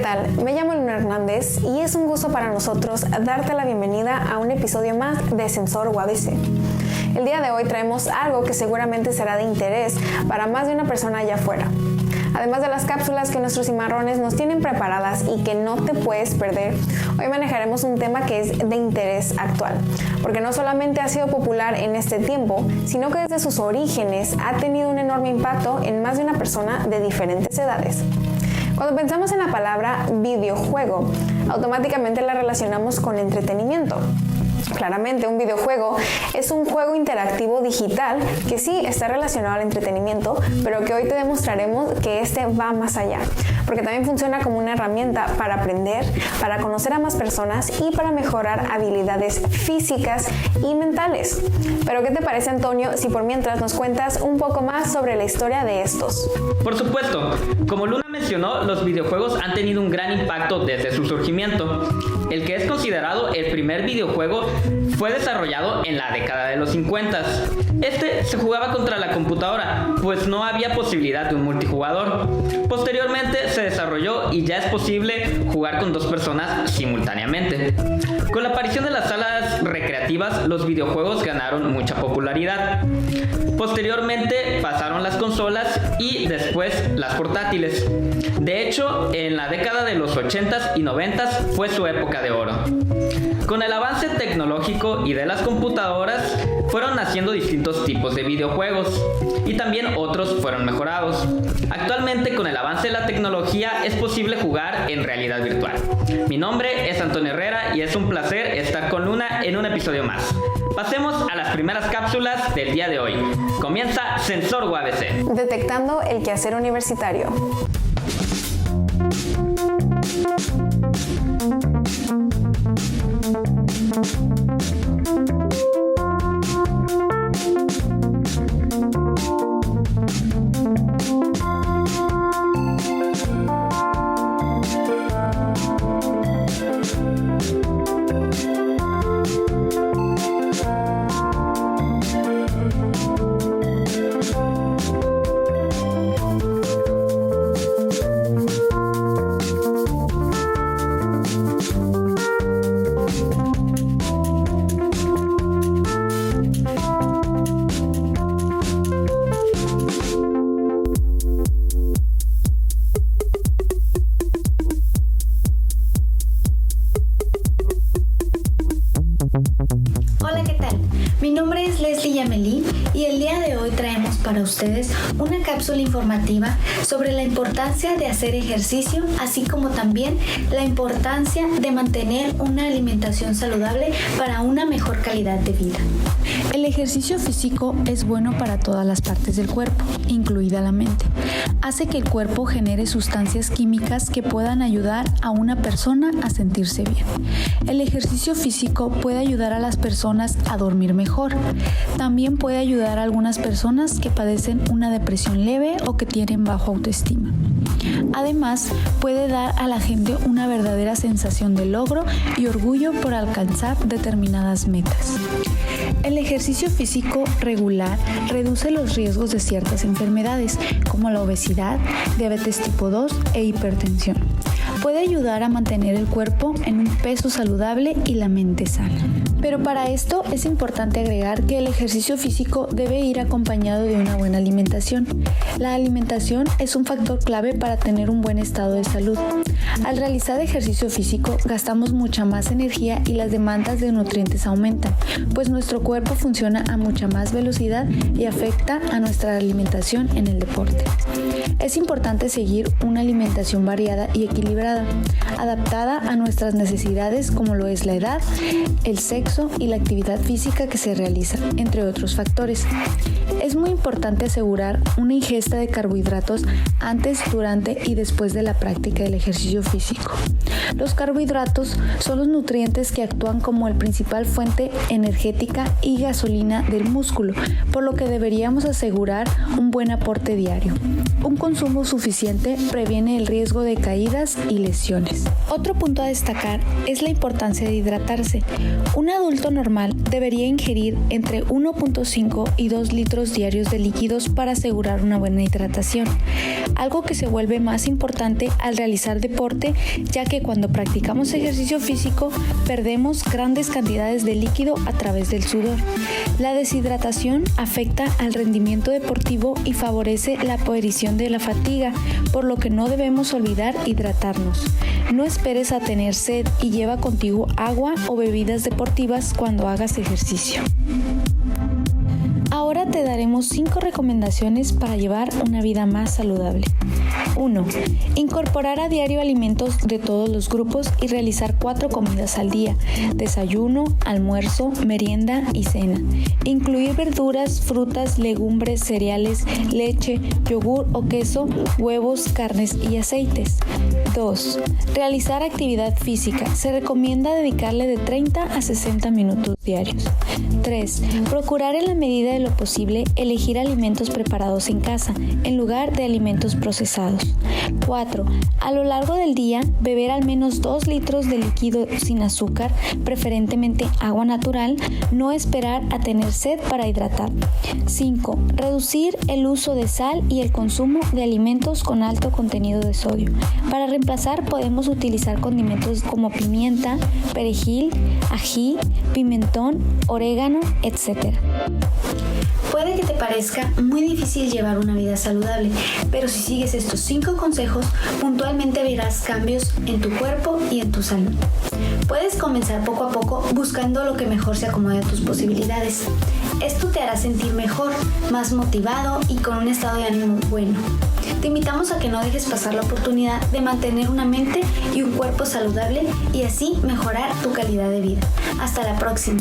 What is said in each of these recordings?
tal? Me llamo Luna Hernández y es un gusto para nosotros darte la bienvenida a un episodio más de Sensor UABC. El día de hoy traemos algo que seguramente será de interés para más de una persona allá afuera. Además de las cápsulas que nuestros cimarrones nos tienen preparadas y que no te puedes perder, hoy manejaremos un tema que es de interés actual, porque no solamente ha sido popular en este tiempo, sino que desde sus orígenes ha tenido un enorme impacto en más de una persona de diferentes edades. Cuando pensamos en la palabra videojuego, automáticamente la relacionamos con entretenimiento. Claramente, un videojuego es un juego interactivo digital que sí está relacionado al entretenimiento, pero que hoy te demostraremos que este va más allá, porque también funciona como una herramienta para aprender, para conocer a más personas y para mejorar habilidades físicas y mentales. Pero ¿qué te parece, Antonio, si por mientras nos cuentas un poco más sobre la historia de estos? Por supuesto, como Luna mencionó, los videojuegos han tenido un gran impacto desde su surgimiento. El que es considerado el primer videojuego fue desarrollado en la década de los 50. Este se jugaba contra la computadora, pues no había posibilidad de un multijugador. Posteriormente se desarrolló y ya es posible jugar con dos personas simultáneamente. Con la aparición de las salas recreativas, los videojuegos ganaron mucha popularidad. Posteriormente pasaron las consolas y después las portátiles. De hecho, en la década de los 80s y 90s fue su época de oro. Con el avance tecnológico y de las computadoras, fueron naciendo distintos tipos de videojuegos y también otros fueron mejorados. Actualmente, con el avance de la tecnología, es posible jugar en realidad virtual. Mi nombre es Antonio Herrera y es un placer estar con Luna en un episodio más. Pasemos a las primeras cápsulas del día de hoy. Comienza Sensor UABC. Detectando el quehacer universitario. Hola, ¿qué tal? Mi nombre es Leslie Yamelí y el día de hoy traemos para ustedes una cápsula informativa sobre la importancia de hacer ejercicio, así como también la importancia de mantener una alimentación saludable para una mejor calidad de vida. El ejercicio físico es bueno para todas las partes del cuerpo, incluida la mente. Hace que el cuerpo genere sustancias químicas que puedan ayudar a una persona a sentirse bien. El ejercicio físico puede ayudar a las personas a dormir mejor. También puede ayudar a algunas personas que padecen una depresión leve o que tienen bajo autoestima. Además, puede dar a la gente una verdadera sensación de logro y orgullo por alcanzar determinadas metas. El ejercicio físico regular reduce los riesgos de ciertas enfermedades, como la obesidad, diabetes tipo 2 e hipertensión. Puede ayudar a mantener el cuerpo en un peso saludable y la mente sana. Pero para esto es importante agregar que el ejercicio físico debe ir acompañado de una buena alimentación. La alimentación es un factor clave para tener un buen estado de salud. Al realizar ejercicio físico gastamos mucha más energía y las demandas de nutrientes aumentan, pues nuestro cuerpo funciona a mucha más velocidad y afecta a nuestra alimentación en el deporte. Es importante seguir una alimentación variada y equilibrada, adaptada a nuestras necesidades como lo es la edad, el sexo y la actividad física que se realiza, entre otros factores. Es muy importante asegurar una ingesta de carbohidratos antes, durante y después de la práctica del ejercicio físico. Los carbohidratos son los nutrientes que actúan como el principal fuente energética y gasolina del músculo, por lo que deberíamos asegurar un buen aporte diario. Un consumo suficiente previene el riesgo de caídas y lesiones. Otro punto a destacar es la importancia de hidratarse. Un adulto normal debería ingerir entre 1.5 y 2 litros litros diarios de líquidos para asegurar una buena hidratación, algo que se vuelve más importante al realizar deporte, ya que cuando practicamos ejercicio físico perdemos grandes cantidades de líquido a través del sudor. La deshidratación afecta al rendimiento deportivo y favorece la aparición de la fatiga, por lo que no debemos olvidar hidratarnos. No esperes a tener sed y lleva contigo agua o bebidas deportivas cuando hagas ejercicio. Ahora te daremos 5 recomendaciones para llevar una vida más saludable. 1. Incorporar a diario alimentos de todos los grupos y realizar 4 comidas al día: desayuno, almuerzo, merienda y cena. Incluir verduras, frutas, legumbres, cereales, leche, yogur o queso, huevos, carnes y aceites. 2. Realizar actividad física. Se recomienda dedicarle de 30 a 60 minutos diarios. 3. Procurar en la medida de lo posible elegir alimentos preparados en casa, en lugar de alimentos procesados. 4. A lo largo del día, beber al menos 2 litros de líquido sin azúcar, preferentemente agua natural, no esperar a tener sed para hidratar. 5. Reducir el uso de sal y el consumo de alimentos con alto contenido de sodio. Para reemplazar, podemos utilizar condimentos como pimienta, perejil, ají, pimentón, orégano, etc. Puede que te parezca muy difícil llevar una vida saludable, pero si sigues estos 5 consejos, puntualmente verás cambios en tu cuerpo y en tu salud. Puedes comenzar poco a poco buscando lo que mejor se acomode a tus posibilidades. Esto te hará sentir mejor, más motivado y con un estado de ánimo bueno. Te invitamos a que no dejes pasar la oportunidad de mantener una mente y un cuerpo saludable y así mejorar tu calidad de vida. Hasta la próxima.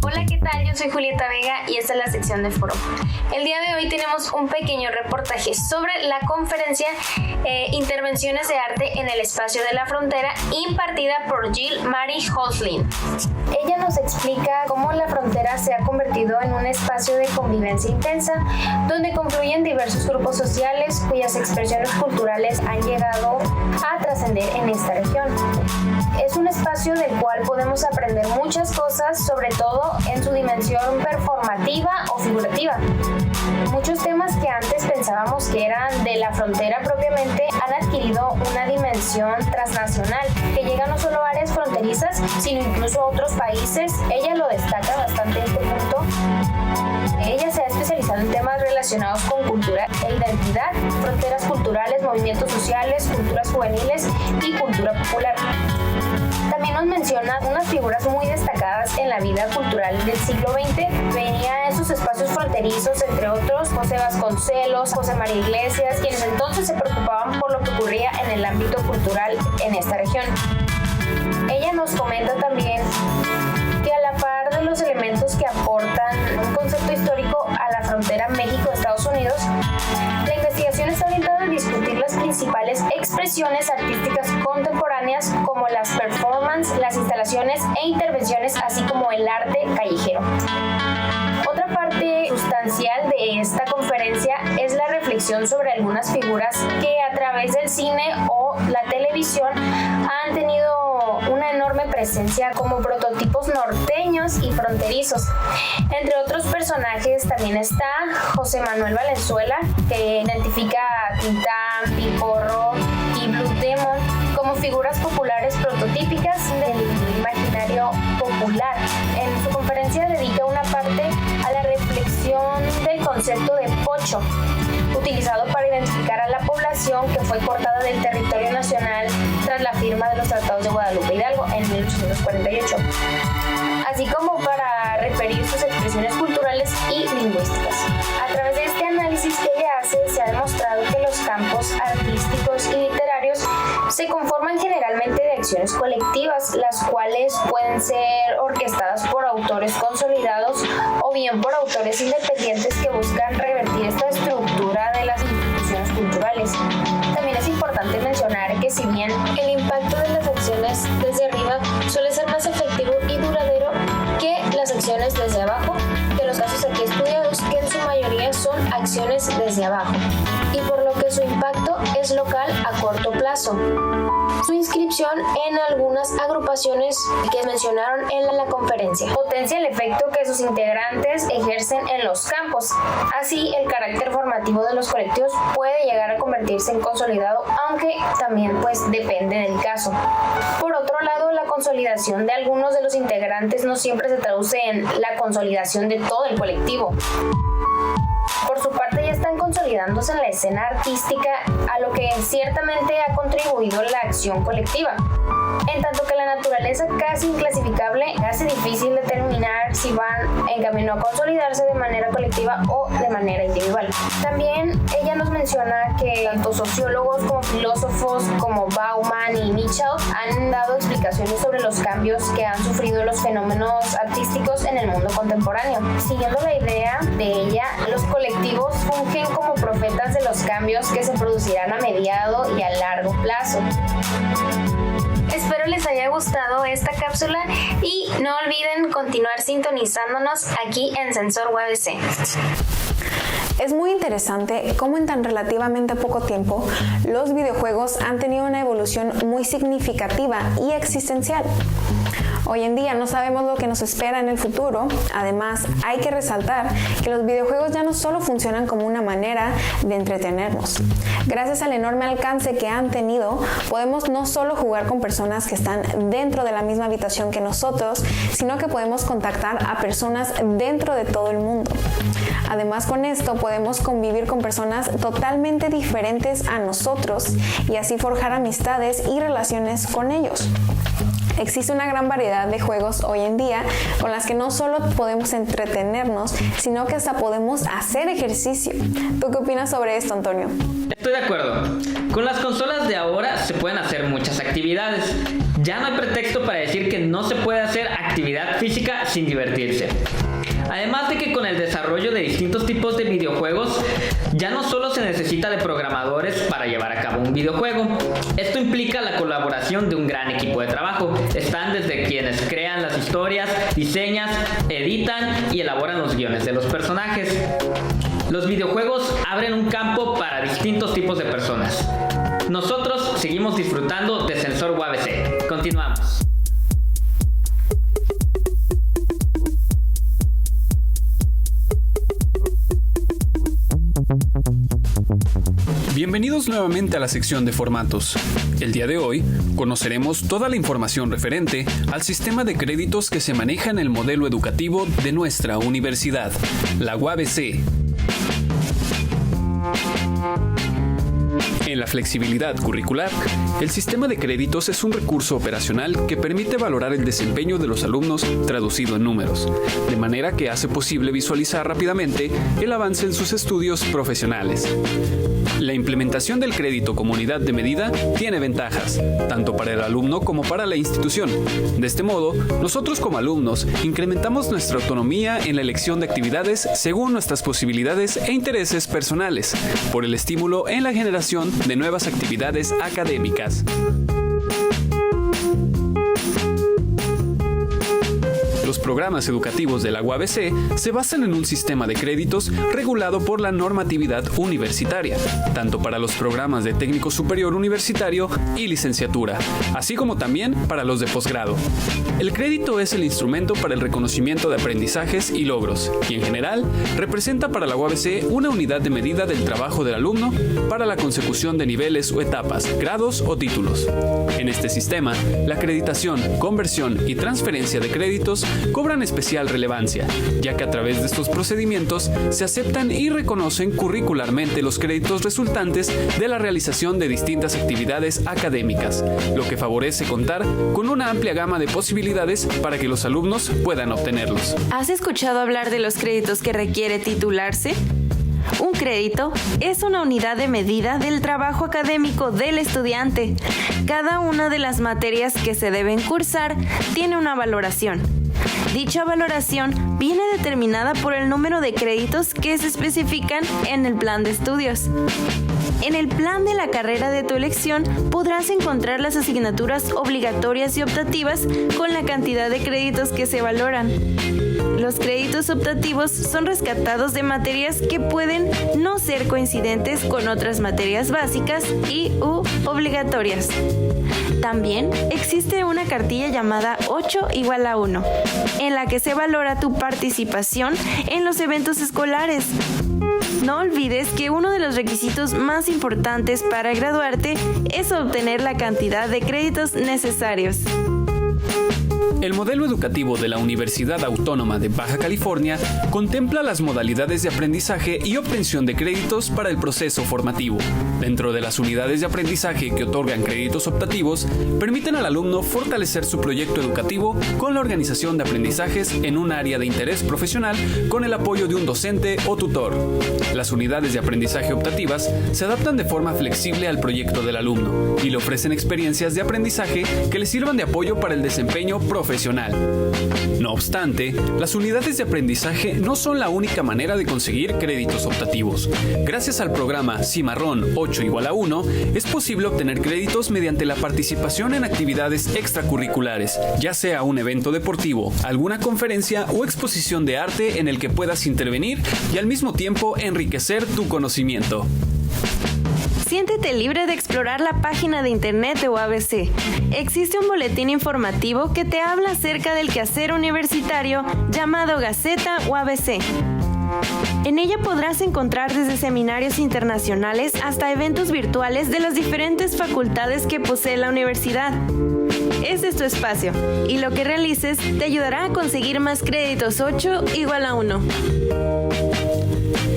Hola, ¿qué tal? Yo soy Julieta Vega y esta es la sección de foro. El día de hoy tenemos un pequeño reportaje sobre la conferencia Intervenciones de Arte en el Espacio de la Frontera, impartida por Jill Marie Hoslin. Ella nos explica cómo la frontera se ha convertido en un espacio de convivencia intensa, donde confluyen diversos grupos sociales cuyas expresiones culturales han llegado a trascender en esta región. Es un espacio del cual podemos aprender muchas cosas, sobre todo en su dimensión performativa o figurativa. Muchos temas que antes pensábamos que eran de la frontera propiamente han adquirido una dimensión transnacional que llega no solo a áreas fronterizas, sino incluso a otros países. Ella lo destaca bastante en este punto. Ella se ha especializado en temas relacionados con cultura e identidad, fronteras culturales, movimientos sociales, culturas juveniles y cultura popular. También nos menciona unas figuras muy destacadas en la vida cultural del siglo XX. Venía en sus espacios fronterizos, entre otros, José Vasconcelos, José María Iglesias, quienes entonces se preocupaban por lo que ocurría en el ámbito cultural en esta región. Ella nos comenta también que a la par de los elementos que aportan un concepto histórico a la frontera México-Estados Unidos, la investigación está orientada a discutir las principales expresiones artísticas contemporáneas como las performances, las instalaciones e intervenciones, así como el arte callejero. Otra parte sustancial de esta conferencia es la reflexión sobre algunas figuras que a través del cine o la televisión han tenido una enorme presencia como prototipos norteños y fronterizos. Entre otros personajes también está José Manuel Valenzuela, que identifica a Tintán, Piporro y Blue Demon como figuras populares prototípicas del imaginario popular. En su conferencia dedica una parte a la reflexión del concepto de pocho, utilizado para identificar a la población que fue cortada del territorio nacional tras la firma de los Tratados de Guadalupe Hidalgo en 1848, así como para referir sus expresiones culturales y lingüísticas. A través de este análisis que ella hace, se ha demostrado que los campos artísticos y literarios se conforman generalmente de acciones colectivas, las cuales pueden ser orquestadas por autores consolidados o bien por autores independientes que buscan revertir esta estructura de las instituciones culturales. También es importante mencionar que si bien el impacto de las acciones desde arriba suele ser más efectivo y duradero que las acciones desde abajo, que los casos aquí estudiados, que en su mayoría son acciones desde abajo, y por lo que su impacto es local a corto plazo. Su inscripción en algunas agrupaciones que mencionaron en la conferencia. Potencia el efecto que sus integrantes ejercen en los campos. Así, el carácter formativo de los colectivos puede llegar a convertirse en consolidado, aunque también depende del caso. Por otro lado, la consolidación de algunos de los integrantes no siempre se traduce en la consolidación de todo el colectivo. Por su parte, ya están consolidándose en la escena artística, a lo que ciertamente ha contribuido la acción colectiva. En tanto que la naturaleza casi inclasificable hace difícil determinar si van en camino a consolidarse de manera colectiva o de manera individual. También ella nos menciona que tanto sociólogos como filósofos como Bauman y Mitchell han dado explicaciones sobre los cambios que han sufrido los fenómenos artísticos en el mundo contemporáneo. Siguiendo la idea de ella, los colectivos fungen como profetas de los cambios que se producirán a mediado y a largo plazo. Espero les haya gustado esta cápsula y no olviden continuar sintonizándonos aquí en Sensor UABC. Es muy interesante cómo en tan relativamente poco tiempo los videojuegos han tenido una evolución muy significativa y existencial. Hoy en día no sabemos lo que nos espera en el futuro. Además, hay que resaltar que los videojuegos ya no solo funcionan como una manera de entretenernos. Gracias al enorme alcance que han tenido, podemos no solo jugar con personas que están dentro de la misma habitación que nosotros, sino que podemos contactar a personas dentro de todo el mundo. Además, con esto podemos convivir con personas totalmente diferentes a nosotros y así forjar amistades y relaciones con ellos. Existe una gran variedad de juegos hoy en día con las que no solo podemos entretenernos, sino que hasta podemos hacer ejercicio. ¿Tú qué opinas sobre esto, Antonio? Estoy de acuerdo. Con las consolas de ahora se pueden hacer muchas actividades. Ya no hay pretexto para decir que no se puede hacer actividad física sin divertirse. Además de que con el desarrollo de distintos tipos de videojuegos, ya no solo se necesita de programadores para llevar a cabo un videojuego. Esto implica la colaboración de un gran equipo de trabajo. Están desde quienes crean las historias, diseñan, editan y elaboran los guiones de los personajes. Los videojuegos abren un campo para distintos tipos de personas. Nosotros seguimos disfrutando de Sensor UABC. Continuamos. Bienvenidos nuevamente a la sección de formatos. El día de hoy conoceremos toda la información referente al sistema de créditos que se maneja en el modelo educativo de nuestra universidad, la UABC. En la flexibilidad curricular, el sistema de créditos es un recurso operacional que permite valorar el desempeño de los alumnos traducido en números, de manera que hace posible visualizar rápidamente el avance en sus estudios profesionales. La implementación del crédito como unidad de medida tiene ventajas, tanto para el alumno como para la institución. De este modo, nosotros como alumnos incrementamos nuestra autonomía en la elección de actividades según nuestras posibilidades e intereses personales, por el estímulo en la generación de nuevas actividades académicas. Los programas educativos de la UABC se basan en un sistema de créditos regulado por la normatividad universitaria, tanto para los programas de técnico superior universitario y licenciatura, así como también para los de posgrado. El crédito es el instrumento para el reconocimiento de aprendizajes y logros, y en general representa para la UABC una unidad de medida del trabajo del alumno para la consecución de niveles o etapas, grados o títulos. En este sistema, la acreditación, conversión y transferencia de créditos cobran especial relevancia, ya que a través de estos procedimientos se aceptan y reconocen curricularmente los créditos resultantes de la realización de distintas actividades académicas, lo que favorece contar con una amplia gama de posibilidades para que los alumnos puedan obtenerlos. ¿Has escuchado hablar de los créditos que requiere titularse? Un crédito es una unidad de medida del trabajo académico del estudiante. Cada una de las materias que se deben cursar tiene una valoración. Dicha valoración viene determinada por el número de créditos que se especifican en el plan de estudios. En el plan de la carrera de tu elección podrás encontrar las asignaturas obligatorias y optativas con la cantidad de créditos que se valoran. Los créditos optativos son rescatados de materias que pueden no ser coincidentes con otras materias básicas y u obligatorias. También existe una cartilla llamada 8 igual a 1, en la que se valora tu participación en los eventos escolares. No olvides que uno de los requisitos más importantes para graduarte es obtener la cantidad de créditos necesarios. El modelo educativo de la Universidad Autónoma de Baja California contempla las modalidades de aprendizaje y obtención de créditos para el proceso formativo. Dentro de las unidades de aprendizaje que otorgan créditos optativos, permiten al alumno fortalecer su proyecto educativo con la organización de aprendizajes en un área de interés profesional con el apoyo de un docente o tutor. Las unidades de aprendizaje optativas se adaptan de forma flexible al proyecto del alumno y le ofrecen experiencias de aprendizaje que le sirvan de apoyo para el desempeño profesional. No obstante, las unidades de aprendizaje no son la única manera de conseguir créditos optativos. Gracias al programa Cimarrón 8 igual a 1, es posible obtener créditos mediante la participación en actividades extracurriculares, ya sea un evento deportivo, alguna conferencia o exposición de arte en el que puedas intervenir y al mismo tiempo enriquecer tu conocimiento. Siéntete libre de explorar la página de internet de UABC. Existe un boletín informativo que te habla acerca del quehacer universitario llamado Gaceta UABC. En ella podrás encontrar desde seminarios internacionales hasta eventos virtuales de las diferentes facultades que posee la universidad. Este es tu espacio y lo que realices te ayudará a conseguir más créditos 8 igual a 1.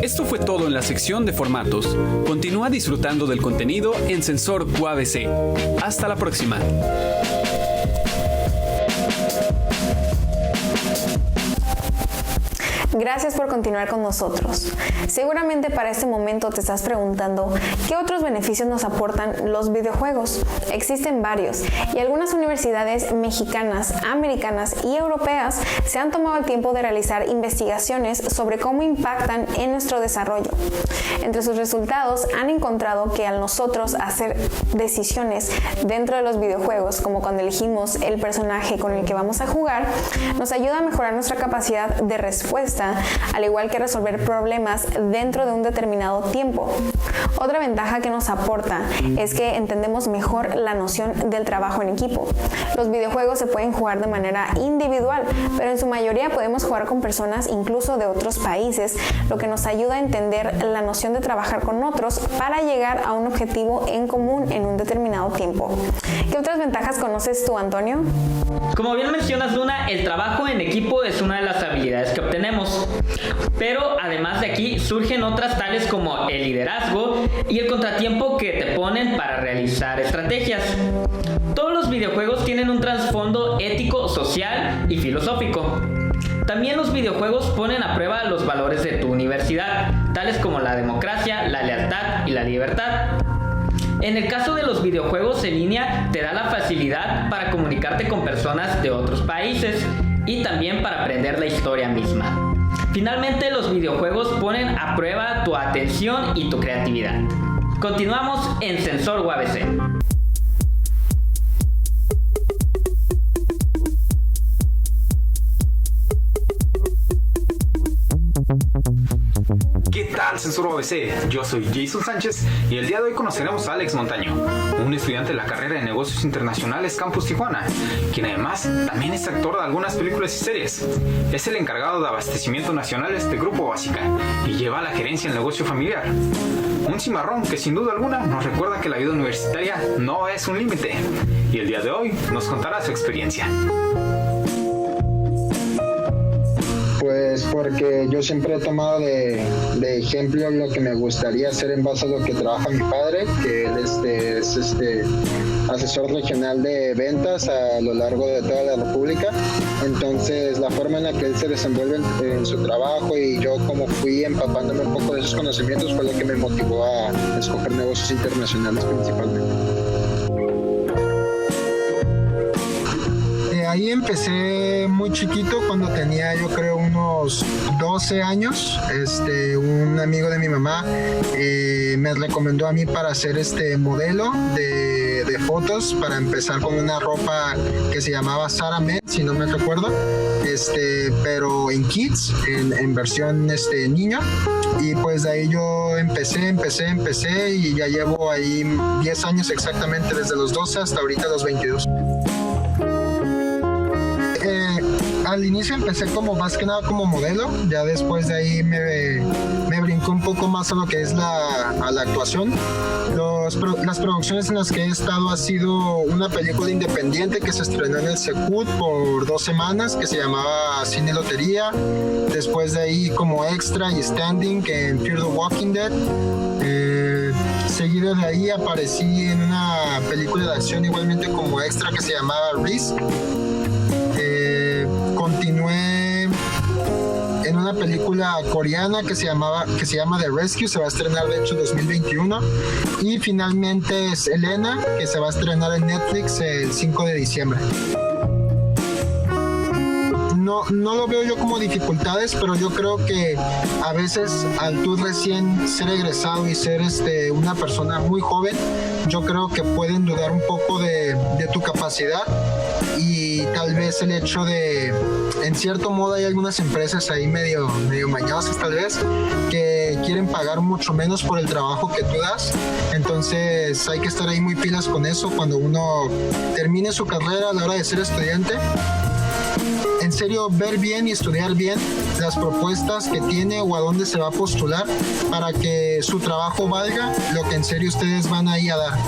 Esto fue todo en la sección de formatos. Continúa disfrutando del contenido en Sensor UABC. Hasta la próxima. Gracias por continuar con nosotros. Seguramente para este momento te estás preguntando ¿qué otros beneficios nos aportan los videojuegos? Existen varios y algunas universidades mexicanas, americanas y europeas se han tomado el tiempo de realizar investigaciones sobre cómo impactan en nuestro desarrollo. Entre sus resultados han encontrado que al nosotros hacer decisiones dentro de los videojuegos, como cuando elegimos el personaje con el que vamos a jugar, nos ayuda a mejorar nuestra capacidad de respuesta, al igual que resolver problemas dentro de un determinado tiempo. Otra ventaja que nos aporta es que entendemos mejor la noción del trabajo en equipo. Los videojuegos se pueden jugar de manera individual, pero en su mayoría podemos jugar con personas incluso de otros países, lo que nos ayuda a entender la noción de trabajar con otros para llegar a un objetivo en común en un determinado tiempo. ¿Qué otras ventajas conoces tú, Antonio? Como bien mencionas, Luna, el trabajo en equipo es una de las habilidades que obtenemos. Pero además de aquí surgen otras tales como el liderazgo y el contratiempo que te ponen para realizar estrategias. Todos los videojuegos tienen un trasfondo ético, social y filosófico. También los videojuegos ponen a prueba los valores de tu universidad, tales como la democracia, la lealtad y la libertad. En el caso de los videojuegos en línea, te da la facilidad para comunicarte con personas de otros países y también para aprender la historia misma. Finalmente, los videojuegos ponen a prueba tu atención y tu creatividad. Continuamos en Sensor UABC. ¿Qué tal, Sensor UABC? Yo soy Jason Sánchez y el día de hoy conoceremos a Alex Montaño, un estudiante de la carrera de Negocios Internacionales Campus Tijuana, quien además también es actor de algunas películas y series. Es el encargado de abastecimiento nacionales de Grupo Básica y lleva la gerencia del negocio familiar. Un cimarrón que sin duda alguna nos recuerda que la vida universitaria no es un límite, y el día de hoy nos contará su experiencia. Pues porque yo siempre he tomado de ejemplo lo que me gustaría hacer en base a lo que trabaja mi padre, que él es asesor regional de ventas a lo largo de toda la República. Entonces la forma en la que él se desenvuelve en su trabajo y yo como fui empapándome un poco de esos conocimientos fue lo que me motivó a escoger negocios internacionales principalmente. Ahí empecé muy chiquito, cuando tenía yo creo unos 12 años. Un amigo de mi mamá me recomendó a mí para hacer modelo de fotos, para empezar con una ropa que se llamaba Sara Men, si no me recuerdo. pero en Kids, en versión niño. Y pues de ahí yo empecé y ya llevo ahí 10 años exactamente, desde los 12 hasta ahorita los 22. Al inicio empecé más que nada como modelo, ya después de ahí me brincó un poco más a lo que es a la actuación. Las producciones en las que he estado ha sido una película independiente que se estrenó en el Secut por 2 semanas, que se llamaba Cine Lotería. Después de ahí como extra y standing en Fear the Walking Dead. Seguido de ahí aparecí en una película de acción igualmente como extra que se llamaba Risk. Continué en una película coreana que se llama The Rescue, se va a estrenar de hecho 2021. Y finalmente es Elena, que se va a estrenar en Netflix el 5 de diciembre. No lo veo yo como dificultades, pero yo creo que a veces al tú recién ser egresado y ser una persona muy joven, yo creo que pueden dudar un poco de tu capacidad, y tal vez el hecho de, en cierto modo hay algunas empresas ahí medio mañosas tal vez, que quieren pagar mucho menos por el trabajo que tú das. Entonces hay que estar ahí muy pilas con eso cuando uno termine su carrera a la hora de ser estudiante. En serio, ver bien y estudiar bien las propuestas que tiene o a dónde se va a postular para que su trabajo valga lo que en serio ustedes van ahí a dar.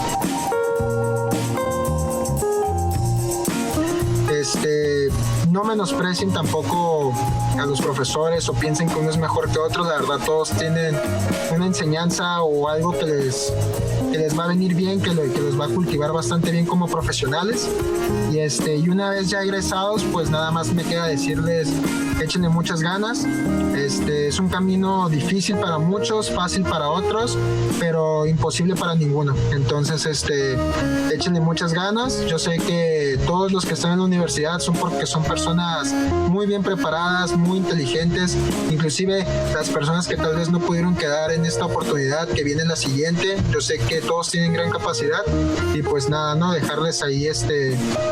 No menosprecien tampoco a los profesores o piensen que uno es mejor que otro. La verdad, todos tienen una enseñanza o algo que les va a venir bien, que los va a cultivar bastante bien como profesionales. Y una vez ya egresados, pues nada más me queda decirles, échenle muchas ganas. Es un camino difícil para muchos, fácil para otros, pero imposible para ninguno. Entonces, échenle muchas ganas. Yo sé que todos los que están en la universidad son porque son personas muy bien preparadas, muy inteligentes, inclusive las personas que tal vez no pudieron quedar en esta oportunidad, que viene la siguiente. Yo sé que todos tienen gran capacidad y pues nada, no dejarles ahí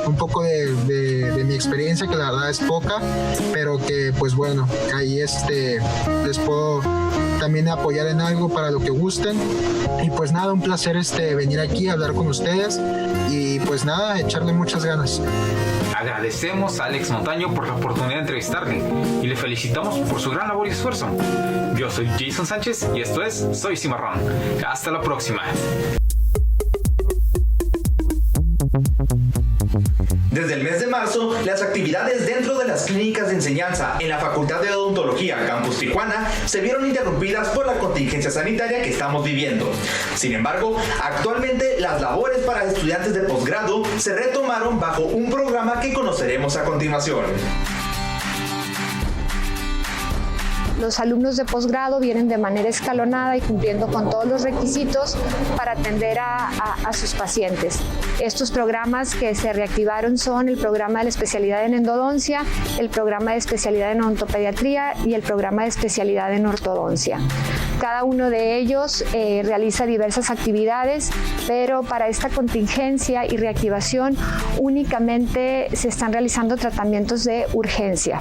un poco de mi experiencia, que la verdad es poca, pero que pues bueno, ahí les puedo también apoyar en algo para lo que gusten. Y pues nada, un placer venir aquí a hablar con ustedes y pues nada, echarle muchas ganas. Agradecemos a Alex Montaño por la oportunidad de entrevistarle y le felicitamos por su gran labor y esfuerzo. Yo soy Jason Sánchez y esto es Soy Cimarrón. Hasta la próxima. Desde el mes de marzo, las actividades dentro de las clínicas de enseñanza en la Facultad de Odontología Campus Tijuana se vieron interrumpidas por la contingencia sanitaria que estamos viviendo. Sin embargo, actualmente las labores para estudiantes de posgrado se retomaron bajo un programa que conoceremos a continuación. Los alumnos de posgrado vienen de manera escalonada y cumpliendo con todos los requisitos para atender a sus pacientes. Estos programas que se reactivaron son el programa de la especialidad en endodoncia, el programa de especialidad en odontopediatría y el programa de especialidad en ortodoncia. Cada uno de ellos realiza diversas actividades, pero para esta contingencia y reactivación únicamente se están realizando tratamientos de urgencia.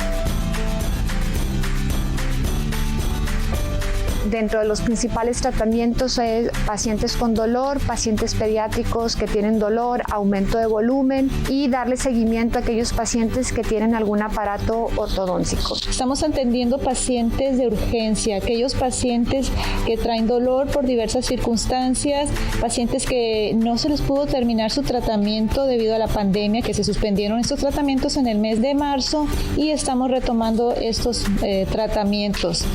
Dentro de los principales tratamientos, pacientes con dolor, pacientes pediátricos que tienen dolor, aumento de volumen y darle seguimiento a aquellos pacientes que tienen algún aparato ortodóntico. Estamos atendiendo pacientes de urgencia, aquellos pacientes que traen dolor por diversas circunstancias, pacientes que no se les pudo terminar su tratamiento debido a la pandemia, que se suspendieron estos tratamientos en el mes de marzo y estamos retomando estos tratamientos.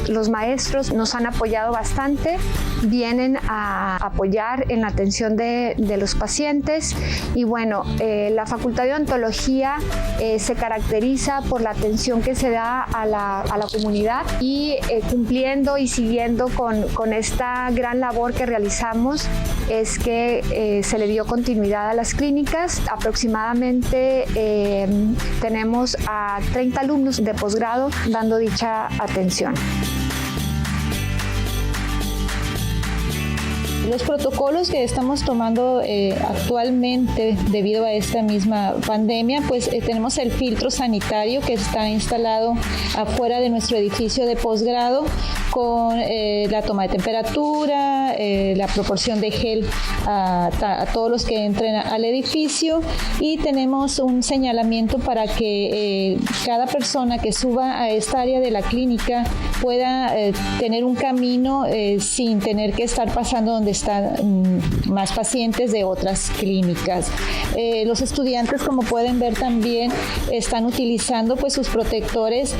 Los maestros nos han apoyado bastante, vienen a apoyar en la atención de los pacientes y bueno, la Facultad de Odontología se caracteriza por la atención que se da a la comunidad y cumpliendo y siguiendo con esta gran labor que realizamos es que se le dio continuidad a las clínicas. Aproximadamente tenemos a 30 alumnos de posgrado dando dicha atención. Los protocolos que estamos tomando actualmente debido a esta misma pandemia, pues tenemos el filtro sanitario que está instalado afuera de nuestro edificio de posgrado con la toma de temperatura, la proporción de gel a todos los que entren al edificio, y tenemos un señalamiento para que cada persona que suba a esta área de la clínica pueda tener un camino sin tener que estar pasando donde están más pacientes de otras clínicas. Los estudiantes, como pueden ver, también están utilizando pues sus protectores,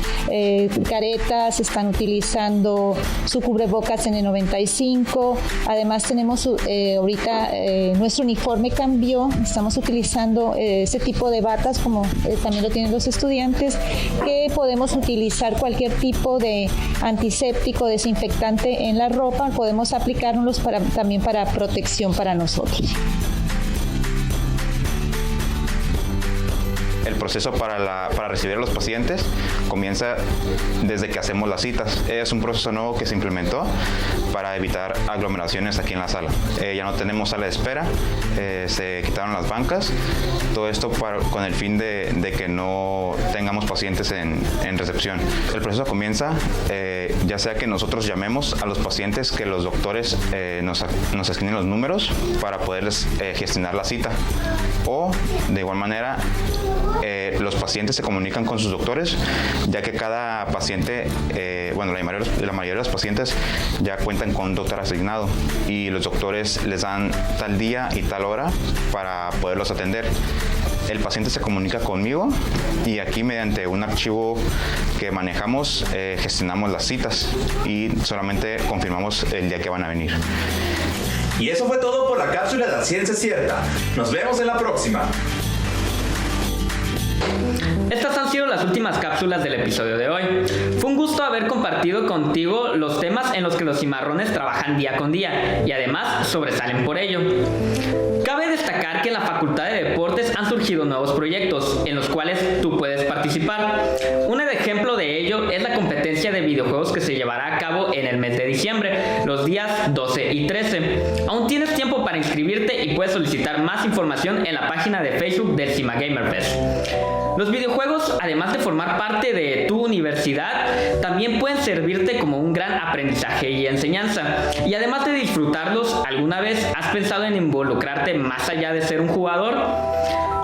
caretas, están utilizando su cubrebocas N95. Además tenemos ahorita nuestro uniforme cambió, estamos utilizando ese tipo de batas como también lo tienen los estudiantes, que podemos utilizar cualquier tipo de antiséptico, desinfectante en la ropa, podemos aplicárnoslos también para protección para nosotros. El proceso para recibir a los pacientes comienza desde que hacemos las citas. Es un proceso nuevo que se implementó para evitar aglomeraciones aquí en la sala. Ya no tenemos sala de espera, se quitaron las bancas, todo esto con el fin de que no tengamos pacientes en recepción. El proceso comienza ya sea que nosotros llamemos a los pacientes, que los doctores nos escriben los números para poderles gestionar la cita, o de igual manera los pacientes se comunican con sus doctores, ya que cada paciente, la mayoría de los pacientes ya cuentan con un doctor asignado y los doctores les dan tal día y tal hora para poderlos atender. El paciente se comunica conmigo y aquí mediante un archivo que manejamos gestionamos las citas y solamente confirmamos el día que van a venir. Y eso fue todo por la cápsula de la ciencia cierta. Nos vemos en la próxima. Estas han sido las últimas cápsulas del episodio de hoy. Fue un gusto haber compartido contigo los temas en los que los cimarrones trabajan día con día y además sobresalen por ello. Cabe destacar que en la Facultad de Deportes han surgido nuevos proyectos en los cuales tú puedes participar. Un ejemplo de ello es la competencia de videojuegos que se llevará a cabo en el mes de diciembre, los días 12 y 13. Aún tienes tiempo para inscribirte y puedes solicitar más información en la página de Facebook del Cima Gamer Fest. Los videojuegos, además de formar parte de tu universidad, también pueden servirte como un gran aprendizaje y enseñanza. Y además de disfrutarlos, ¿alguna vez has pensado en involucrarte más allá de ser un jugador?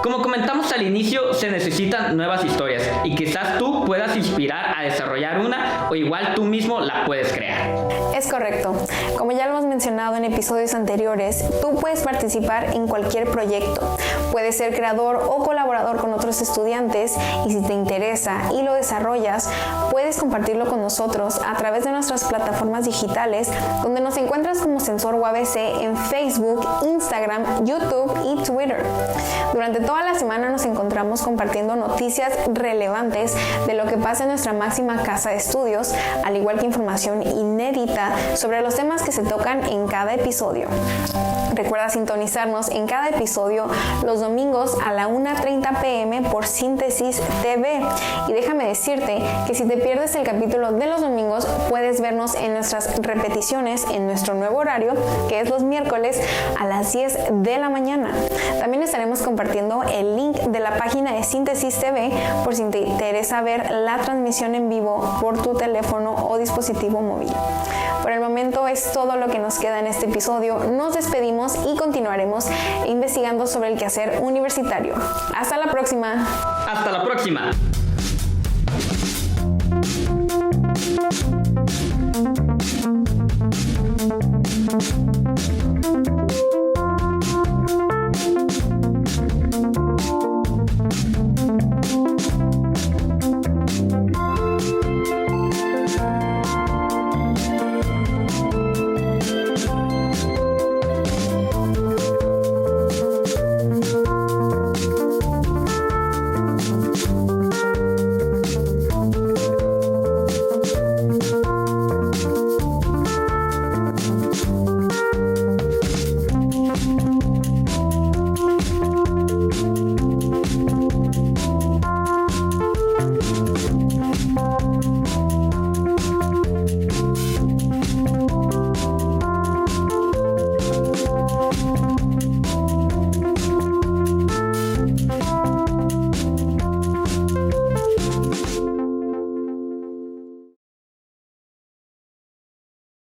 Como comentamos al inicio, se necesitan nuevas historias y quizás tú puedas inspirar a desarrollar una, o igual tú mismo la puedes crear. Es correcto. Como ya lo hemos mencionado en episodios anteriores, tú puedes participar en cualquier proyecto. Puedes ser creador o colaborador con otros estudiantes, y si te interesa y lo desarrollas, puedes compartirlo con nosotros a través de nuestras plataformas digitales, donde nos encuentras como Sensor UABC en Facebook, Instagram, YouTube y Twitter. Durante toda la semana nos encontramos compartiendo noticias relevantes de lo que pasa en nuestra máxima casa de estudios, al igual que información inédita sobre los temas que se tocan en cada episodio. Recuerda sintonizarnos en cada episodio los domingos a la 1:30 p.m. por Síntesis TV. Y déjame decirte que si te pierdes el capítulo de los domingos, puedes vernos en nuestras repeticiones en nuestro nuevo horario, que es los miércoles a las 10 de la mañana. También estaremos compartiendo el link de la página de Síntesis TV por si te interesa ver la transmisión en vivo por tu teléfono o dispositivo móvil. Por el momento es todo lo que nos queda en este episodio. Nos despedimos y continuaremos investigando sobre el quehacer universitario. Hasta la próxima. Hasta la próxima.